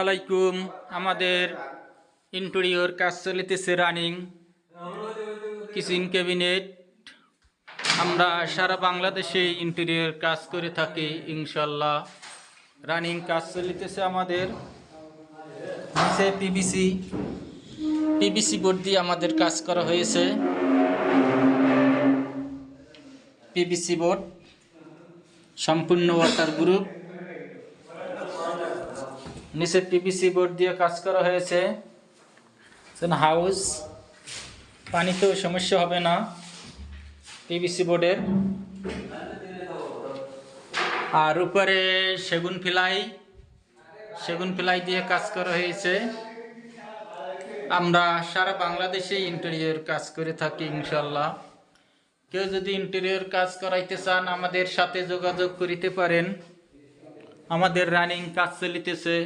আলাইকুম। আমাদের ইন্টেরিয়র কাজ চলিতেছে রানিং কিচেন ক্যাবিনেট। আমরা সারা বাংলাদেশে ইন্টেরিয়র কাজ করে থাকি ইনশাল্লাহ। রানিং কাজ চলিতেছে আমাদের। নিচে পিভিসি বোর্ড দিয়ে আমাদের কাজ করা হয়েছে। পিভিসি বোর্ড সম্পূর্ণ ওয়াটার গ্রুপ। নিচে পিভিসি বোর্ড দিয়ে কাজ করা হয়েছে। হাউস পানিতেও সমস্যা হবে না পিভিসি বোর্ডের। আর উপরে সেগুন ফিলাই দিয়ে কাজ করা হয়েছে। আমরা সারা বাংলাদেশে ইন্টেরিয়র কাজ করে থাকি ইনশাল্লাহ। কেউ যদি ইন্টেরিয়র কাজ করাইতে চান আমাদের সাথে যোগাযোগ করিতে পারেন। আমাদের রানিং কাজ চলিতেছে।